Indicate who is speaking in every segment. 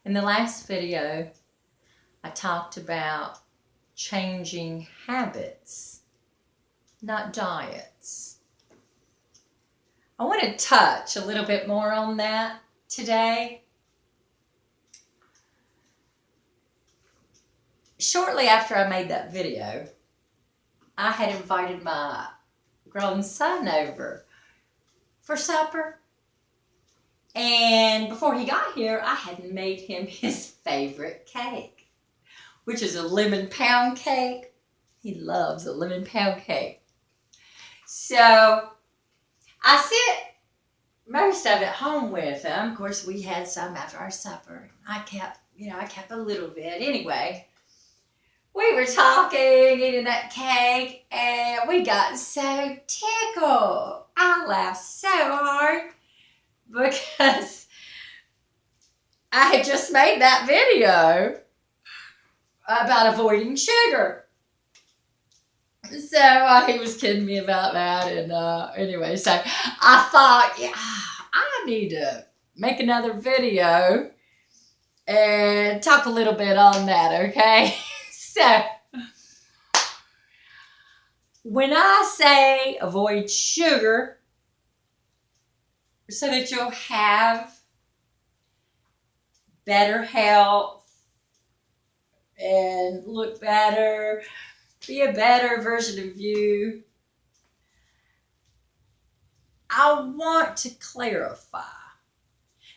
Speaker 1: In the last video, I talked about changing habits, not diets. I want to touch a little bit more on that today. Shortly after I made that video, I had invited my grown son over for supper. And before he got here, I had made him his favorite cake, which is a lemon pound cake. He loves a lemon pound cake. So I sit most of it home with him. Of course, we had some after our supper. I kept a little bit. Anyway, we were talking, eating that cake, and we got so tickled. I laughed so hard because I had just made that video about avoiding sugar. So he was kidding me about that. And anyway, so I thought, yeah, I need to make another video and talk a little bit on that, okay? So when I say avoid sugar so that you'll have better health and look better, be a better version of you, I want to clarify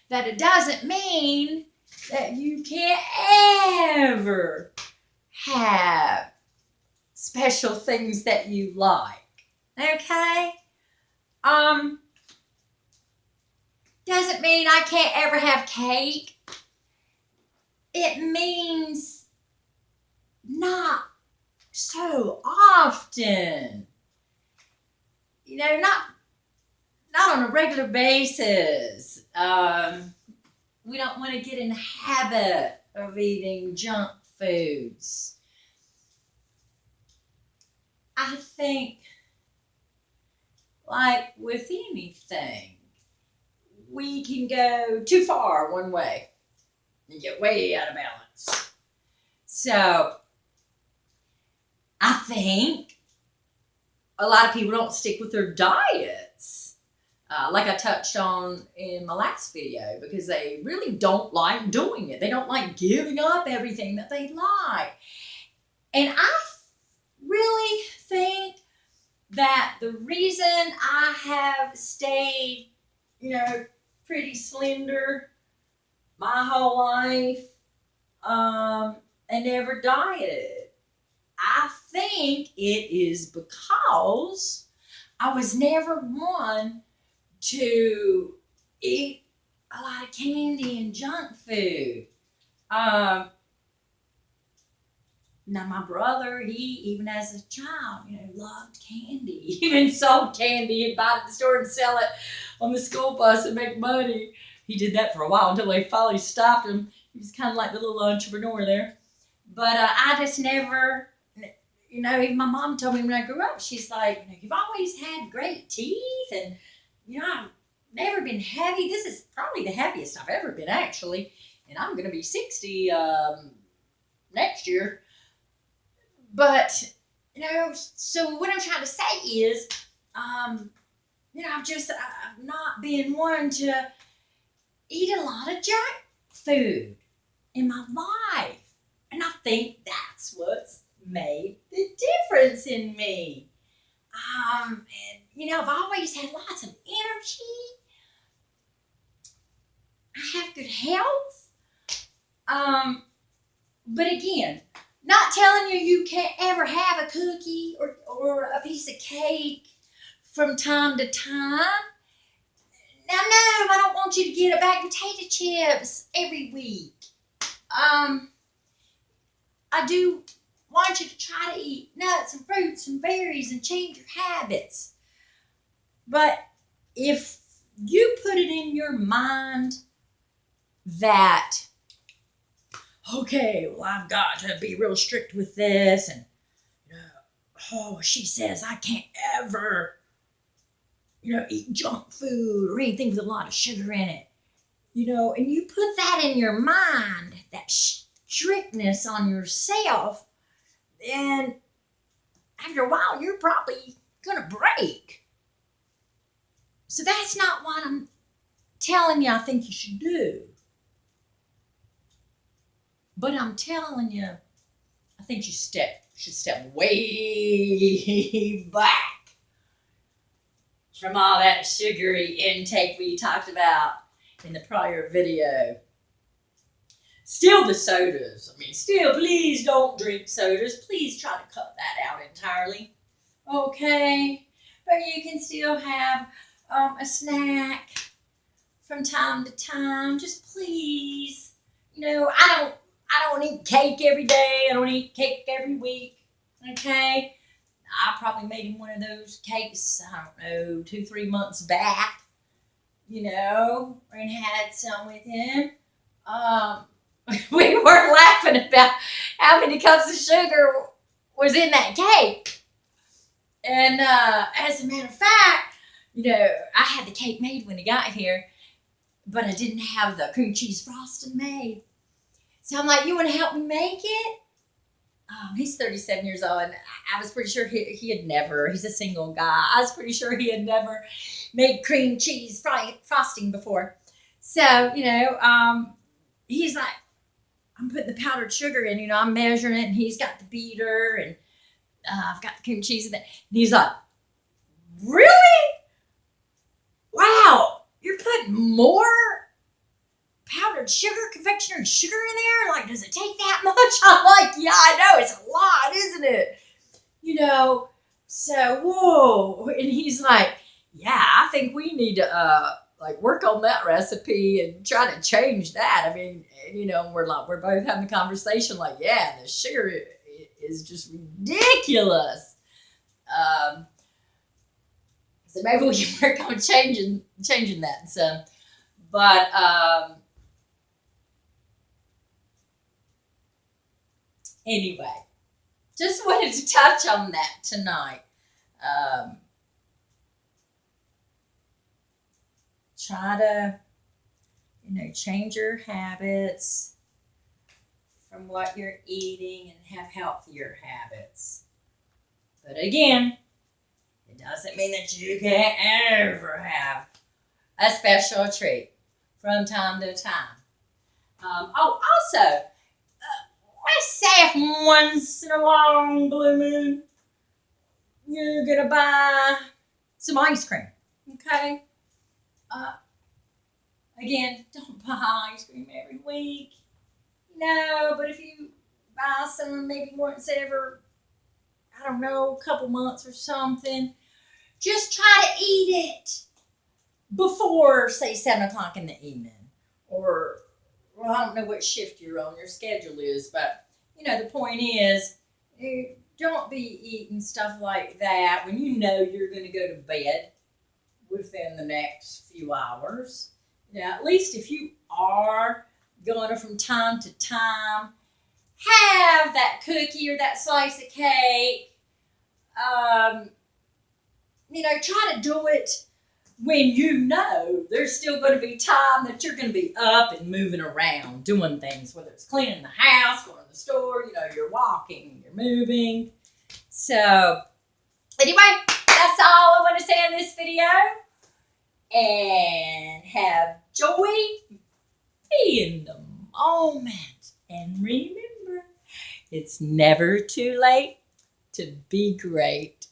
Speaker 1: that it doesn't mean that you can't ever have special things that you like. Okay? Doesn't mean I can't ever have cake. It means not so often. You know, not on a regular basis. We don't want to get in the habit of eating junk foods. I think, like with anything, we can go too far one way and get way out of balance. So, I think a lot of people don't stick with their diets, like I touched on in my last video, because they really don't like doing it. They don't like giving up everything that they like. And I really think that the reason I have stayed, pretty slender my whole life, and never dieted, I think it is because I was never one to eat a lot of candy and junk food. Now my brother, he even as a child, loved candy. He even sold candy. He'd buy it at the store and sell it on the school bus and make money. He did that for a while until they finally stopped him. He was kind of like the little entrepreneur there. But I just never, even my mom told me when I grew up, she's like, you've always had great teeth, and, I've never been heavy. This is probably the heaviest I've ever been, actually. And I'm going to be 60 next year. But, so what I'm trying to say is, I've not been one to eat a lot of junk food in my life. And I think that's what's made the difference in me. I've always had lots of energy. I have good health. But again, not telling you can't ever have a cookie or a piece of cake from time to time. Now, no, I don't want you to get a bag of potato chips every week. I do want you to try to eat nuts and fruits and berries and change your habits. But if you put it in your mind that, okay, well, I've got to be real strict with this, and she says I can't ever, eat junk food or anything with a lot of sugar in it. and you put that in your mind, that strictness on yourself, then after a while, you're probably going to break. So that's not what I'm telling you I think you should do. But I'm telling you, I think you should step way back from all that sugary intake we talked about in the prior video. Still the sodas. Still, please don't drink sodas. Please try to cut that out entirely. Okay? But you can still have a snack from time to time. Just please. I don't eat cake every day. I don't eat cake every week. Okay? I probably made him one of those cakes, I don't know, 2-3 months back, and had some with him. We were laughing about how many cups of sugar was in that cake. And as a matter of fact, I had the cake made when he got here, but I didn't have the cream cheese frosting made. So I'm like, you want to help me make it? He's 37 years old, and I was pretty sure he had never, he's a single guy. I was pretty sure he had never made cream cheese frosting before. So, he's like, I'm putting the powdered sugar in, I'm measuring it, and he's got the beater, and I've got the cream cheese in it. And he's like, really? Wow, you're putting more powdered sugar, confectionery sugar in there? Like, does it take that much? I'm like, yeah, I know, it's a lot, isn't it? So, whoa. And he's like, yeah, I think we need to, work on that recipe and try to change that. We're both having a conversation like, yeah, the sugar is just ridiculous. So maybe we can work on changing that. So, but, anyway, just wanted to touch on that tonight. Try to, change your habits from what you're eating and have healthier habits. But again, it doesn't mean that you can't ever have a special treat from time to time. Also, let's say if once in a long blue moon, you're going to buy some ice cream, okay? Again, don't buy ice cream every week. No, but if you buy some maybe once every, I don't know, a couple months or something, just try to eat it before, say, 7 o'clock in the evening. Or, well, I don't know what shift you're on, your schedule is, but, the point is, don't be eating stuff like that when you're going to go to bed within the next few hours. At least if you are going to, from time to time, have that cookie or that slice of cake. Try to do it when there's still going to be time that you're going to be up and moving around, doing things, whether it's cleaning the house, going to the store, you're walking, you're moving. So, anyway, that's all I want to say in this video. And have joy, be in the moment. And remember, it's never too late to be great.